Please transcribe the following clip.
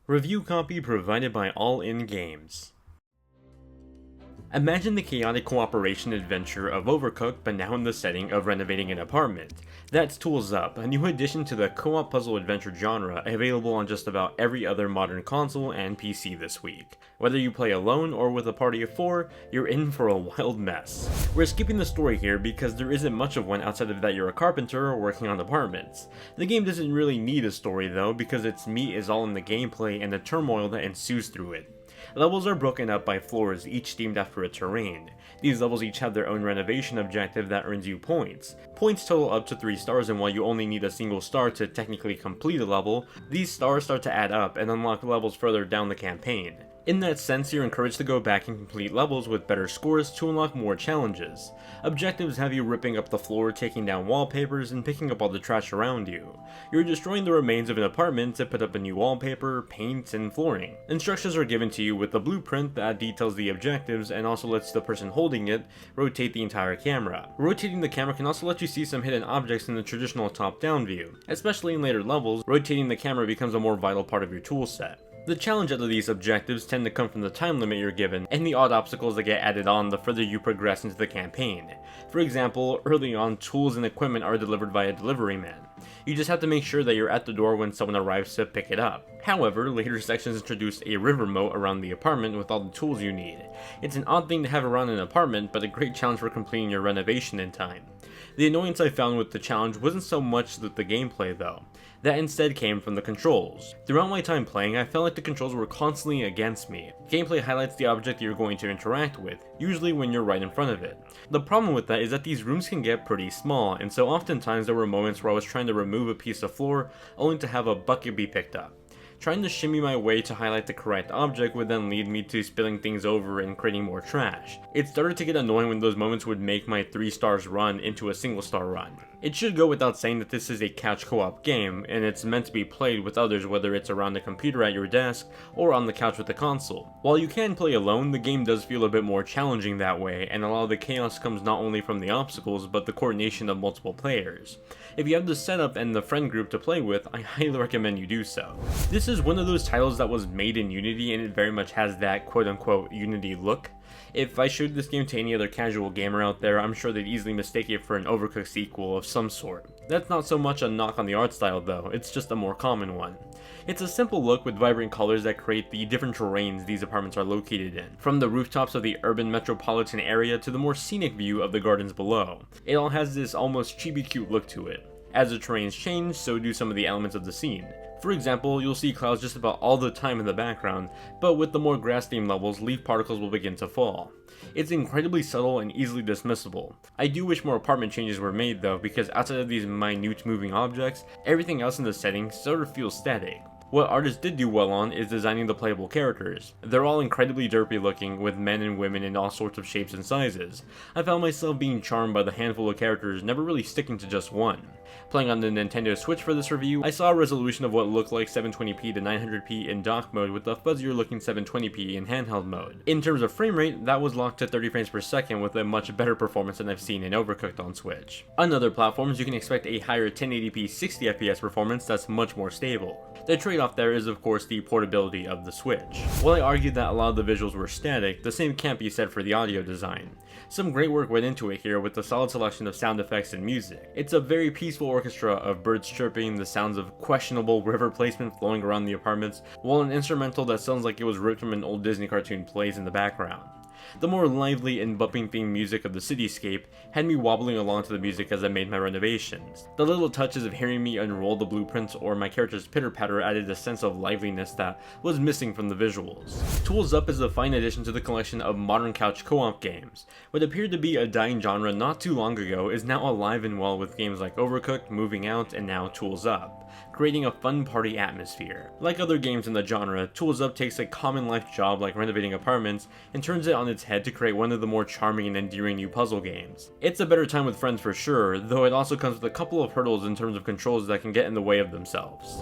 Review copy provided by All In Games. Imagine the chaotic cooperation adventure of Overcooked, but now in the setting of renovating an apartment. That's Tools Up, a new addition to the co-op puzzle adventure genre, available on just about every other modern console and PC this week. Whether you play alone or with a party of 4, you're in for a wild mess. We're skipping the story here because there isn't much of one outside of that you're a carpenter or working on apartments. The game doesn't really need a story though, because its meat is all in the gameplay and the turmoil that ensues through it. Levels are broken up by floors, each themed after a terrain. These levels each have their own renovation objective that earns you points. Points total up to 3 stars, and while you only need a single star to technically complete a level, these stars start to add up and unlock levels further down the campaign. In that sense, you're encouraged to go back and complete levels with better scores to unlock more challenges. Objectives have you ripping up the floor, taking down wallpapers, and picking up all the trash around you. You're destroying the remains of an apartment to put up a new wallpaper, paint, and flooring. Instructions are given to you with a blueprint that details the objectives and also lets the person holding it rotate the entire camera. Rotating the camera can also let you see some hidden objects in the traditional top-down view. Especially in later levels, rotating the camera becomes a more vital part of your toolset. The challenge out of these objectives tend to come from the time limit you're given, and the odd obstacles that get added on the further you progress into the campaign. For example, early on, tools and equipment are delivered by a delivery man. You just have to make sure that you're at the door when someone arrives to pick it up. However, later sections introduce a river moat around the apartment with all the tools you need. It's an odd thing to have around an apartment, but a great challenge for completing your renovation in time. The annoyance I found with the challenge wasn't so much the gameplay though. That instead came from the controls. Throughout my time playing, I felt like the controls were constantly against me. Gameplay highlights the object you're going to interact with, usually when you're right in front of it. The problem with that is that these rooms can get pretty small, and so oftentimes there were moments where I was trying to remove a piece of floor only to have a bucket be picked up. Trying to shimmy my way to highlight the correct object would then lead me to spilling things over and creating more trash. It started to get annoying when those moments would make my 3 stars run into a single star run. It should go without saying that this is a couch co-op game, and it's meant to be played with others, whether it's around the computer at your desk or on the couch with the console. While you can play alone, the game does feel a bit more challenging that way, and a lot of the chaos comes not only from the obstacles, but the coordination of multiple players. If you have the setup and the friend group to play with, I highly recommend you do so. This is one of those titles that was made in Unity, and it very much has that quote-unquote Unity look. If I showed this game to any other casual gamer out there, I'm sure they'd easily mistake it for an Overcooked sequel of some sort. That's not so much a knock on the art style though, it's just a more common one. It's a simple look with vibrant colors that create the different terrains these apartments are located in, from the rooftops of the urban metropolitan area to the more scenic view of the gardens below. It all has this almost chibi cute look to it. As the terrains change, so do some of the elements of the scene. For example, you'll see clouds just about all the time in the background, but with the more grass-themed levels, leaf particles will begin to fall. It's incredibly subtle and easily dismissible. I do wish more apartment changes were made though, because outside of these minute moving objects, everything else in the setting sort of feels static. What artists did do well on is designing the playable characters. They're all incredibly derpy looking, with men and women in all sorts of shapes and sizes. I found myself being charmed by the handful of characters, never really sticking to just one. Playing on the Nintendo Switch for this review, I saw a resolution of what looked like 720p to 900p in dock mode with a fuzzier looking 720p in handheld mode. In terms of frame rate, that was locked to 30 frames per second with a much better performance than I've seen in Overcooked on Switch. On other platforms, you can expect a higher 1080p 60fps performance that's much more stable. The trade-off there is of course the portability of the Switch. While I argued that a lot of the visuals were static, the same can't be said for the audio design. Some great work went into it here with a solid selection of sound effects and music. It's a very peaceful orchestra of birds chirping, the sounds of questionable river placement flowing around the apartments, while an instrumental that sounds like it was ripped from an old Disney cartoon plays in the background. The more lively and bumping themed music of the cityscape had me wobbling along to the music as I made my renovations. The little touches of hearing me unroll the blueprints or my character's pitter-patter added a sense of liveliness that was missing from the visuals. Tools Up is a fine addition to the collection of modern couch co-op games. What appeared to be a dying genre not too long ago is now alive and well with games like Overcooked, Moving Out, and now Tools Up, creating a fun party atmosphere. Like other games in the genre, Tools Up takes a common life job like renovating apartments and turns it on its head to create one of the more charming and endearing new puzzle games. It's a better time with friends for sure, though it also comes with a couple of hurdles in terms of controls that can get in the way of themselves.